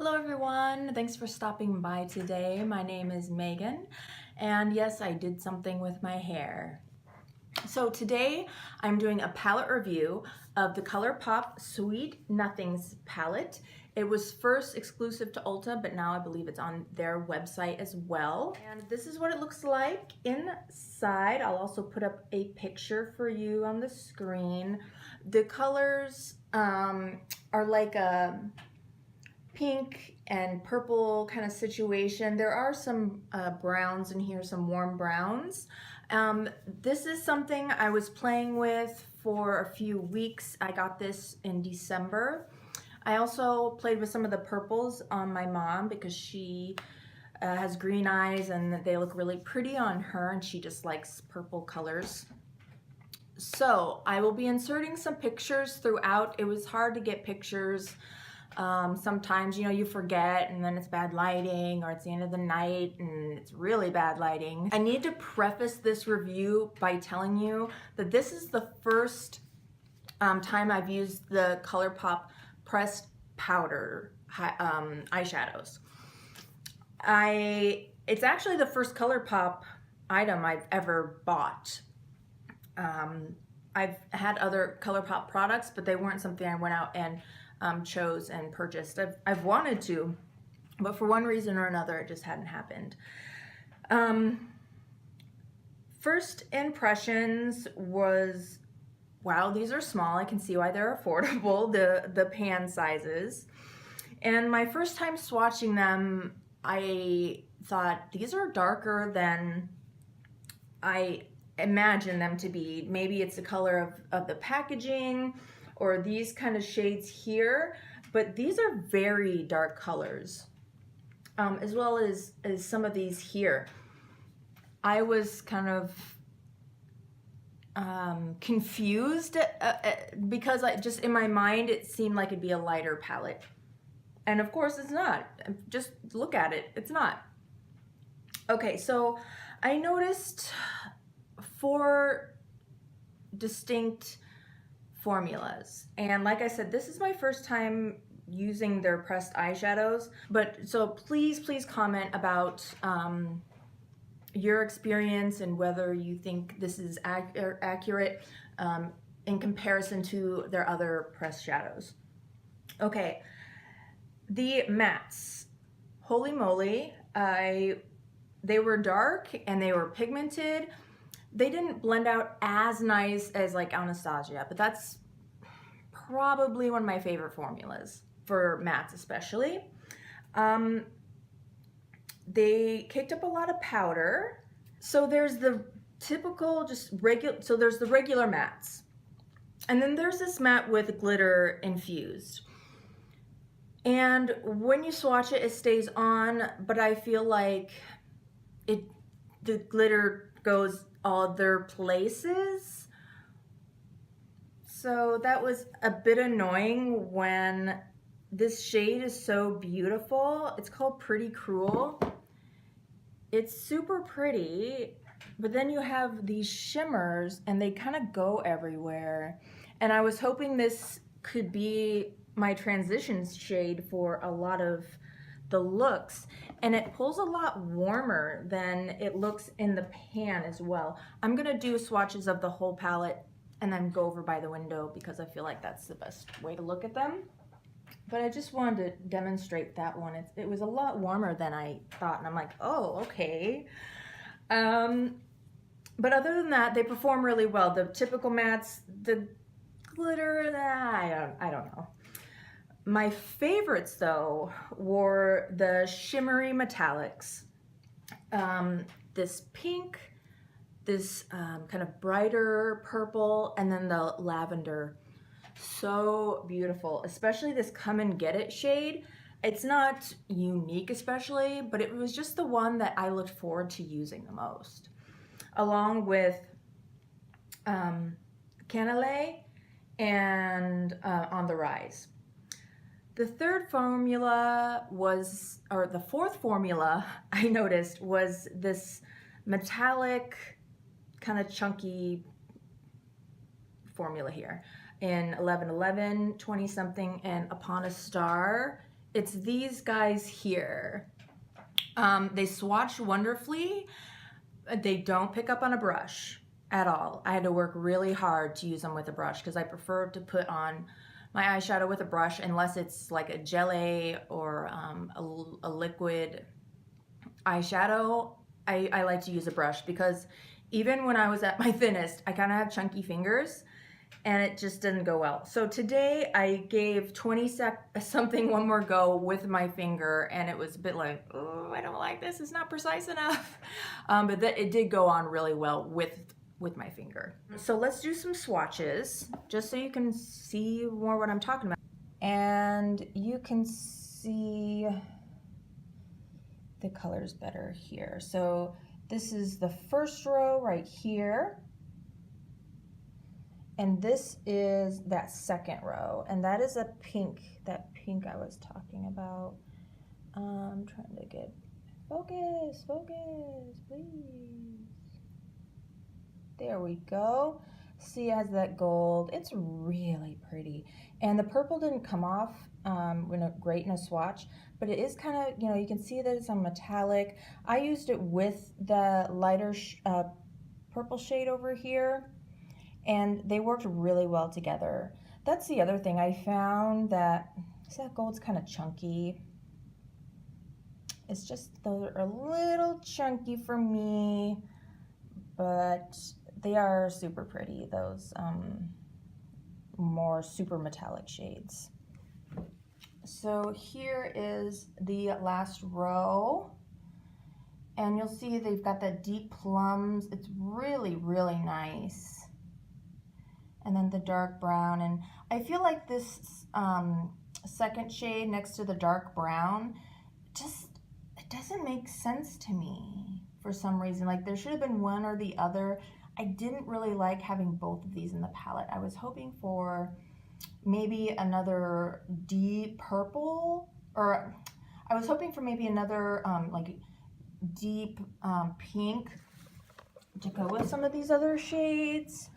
Hello everyone, thanks for stopping by today. My name is Megan, and yes, I did something with my hair. So today I'm doing a palette review of the ColourPop Sweet Nothings palette. It was first exclusive to Ulta, but now I believe it's on their website as well. And this is what it looks like inside. I'll also put up a picture for you on the screen. The colors are like a pink and purple kind of situation. There are some browns in here, some warm browns. This is something I was playing with for a few weeks. I got this in December. I also played with some of the purples on my mom because she has green eyes and they look really pretty on her, and she just likes purple colors. So I will be inserting some pictures throughout. It was hard to get pictures. Sometimes, you forget and then it's bad lighting, or it's the end of the night and it's really bad lighting. I need to preface this review by telling you that this is the first time I've used the ColourPop pressed powder eyeshadows. It's actually the first ColourPop item I've ever bought. I've had other ColourPop products, but they weren't something I went out and chose and purchased. I've wanted to, but for one reason or another, it just hadn't happened. First impressions was, wow, these are small. I can see why they're affordable, the pan sizes. And my first time swatching them, I thought these are darker than I imagine them to be. Maybe it's the color of the packaging or these kind of shades here, but these are very dark colors, as well as some of these here. I was kind of confused because just in my mind it seemed like it'd be a lighter palette, and of course it's not. Just look at it, it's not. Okay, so I noticed 4 distinct formulas, and like I said, this is my first time using their pressed eyeshadows, but so please comment about your experience and whether you think this is accurate in comparison to their other pressed shadows. Okay, the mattes, holy moly, they were dark and they were pigmented. They didn't blend out as nice as like Anastasia, but that's probably one of my favorite formulas for mattes especially. They kicked up a lot of powder. So there's the typical so there's the regular mattes. And then there's this matte with glitter infused. And when you swatch it, it stays on, but I feel like the glitter goes other places. So that was a bit annoying when this shade is so beautiful. It's called Pretty Cruel. It's super pretty, but then you have these shimmers and they kind of go everywhere. And I was hoping this could be my transition shade for a lot of the looks, and it pulls a lot warmer than it looks in the pan as well. I'm gonna do swatches of the whole palette and then go over by the window because I feel like that's the best way to look at them. But I just wanted to demonstrate that one. It was a lot warmer than I thought, and I'm like, oh, okay. But other than that, they perform really well. The typical mattes, the glitter, I don't know. My favorites though were the shimmery metallics. This pink, this kind of brighter purple, and then the lavender. So beautiful, especially this Come and Get It shade. It's not unique especially, but it was just the one that I looked forward to using the most. Along with Cannelé and On the Rise. The third formula was, or the fourth formula I noticed was this metallic, kind of chunky formula here in 1111, 20 something, and Upon a Star It's these guys here. They swatch wonderfully. They don't pick up on a brush at all. I had to work really hard to use them with a brush because I prefer to put on my eyeshadow with a brush unless it's like a gelée or a liquid eyeshadow. I like to use a brush because even when I was at my thinnest, I kind of have chunky fingers and it just didn't go well. So today I gave 20-something one more go with my finger, and it was a bit like, oh, I don't like this, it's not precise enough. But it did go on really well with my finger. So let's do some swatches, just so you can see more what I'm talking about. And you can see the colors better here. So this is the first row right here. And this is that second row, and that is a pink, that pink I was talking about. I'm trying to get focus, please. There we go. See, it has that gold. It's really pretty. And the purple didn't come off great in a swatch, but it is kind of, you can see that it's on metallic. I used it with the lighter purple shade over here, and they worked really well together. That's the other thing I found, that gold's kind of chunky. It's just, those are a little chunky for me, but they are super pretty, those more super metallic shades. So here is the last row, and you'll see they've got that deep plums. It's really, really nice. And then the dark brown, and I feel like this second shade next to the dark brown, it doesn't make sense to me for some reason. Like, there should have been one or the other. I didn't really like having both of these in the palette. I was hoping for maybe another deep purple, or I was hoping for maybe another like deep pink to go with some of these other shades.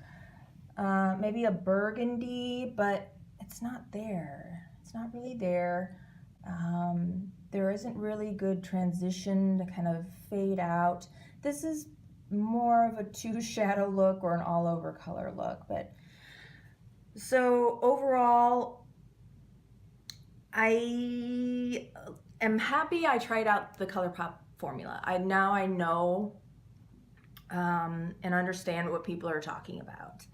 Maybe a burgundy, but it's not there. It's not really there. There isn't really good transition to kind of fade out. This is more of a 2 shadow look or an all over color look. But so overall, I am happy I tried out the ColourPop formula. Now I know and understand what people are talking about.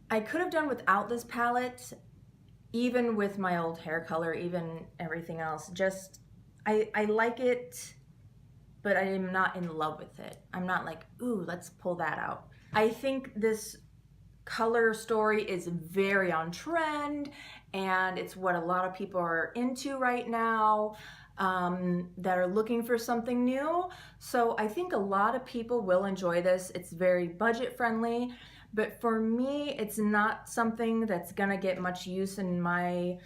I could have done without this palette, even with my old hair color, even everything else. Just, I like it, but I am not in love with it. I'm not like, ooh, let's pull that out. I think this color story is very on trend, and it's what a lot of people are into right now, that are looking for something new. So I think a lot of people will enjoy this. It's very budget friendly. But for me, it's not something that's gonna get much use in my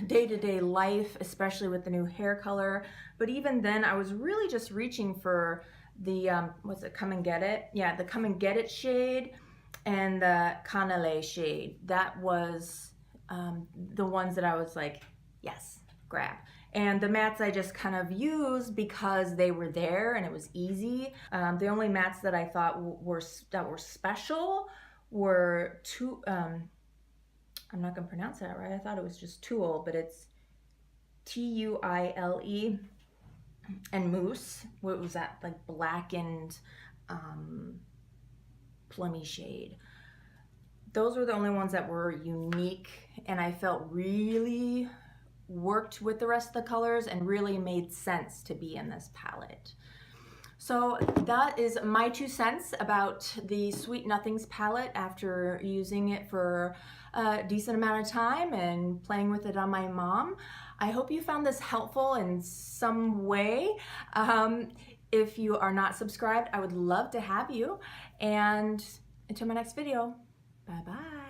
day-to-day life, especially with the new hair color. But even then, I was really just reaching for the, what's it, Come and Get It? Yeah, the Come and Get It shade and the Cannelé shade. That was the ones that I was like, yes, grab. And the mattes I just kind of used because they were there and it was easy. The only mattes that I thought were special were I'm not gonna pronounce that right. I thought it was just Tuile, but it's Tuile, and Mousse. What was that, like blackened plummy shade? Those were the only ones that were unique, and I felt really worked with the rest of the colors and really made sense to be in this palette. So that is my 2 cents about the Sweet Nothings palette after using it for a decent amount of time and playing with it on my mom. I hope you found this helpful in some way. If you are not subscribed, I would love to have you. And until my next video, bye-bye.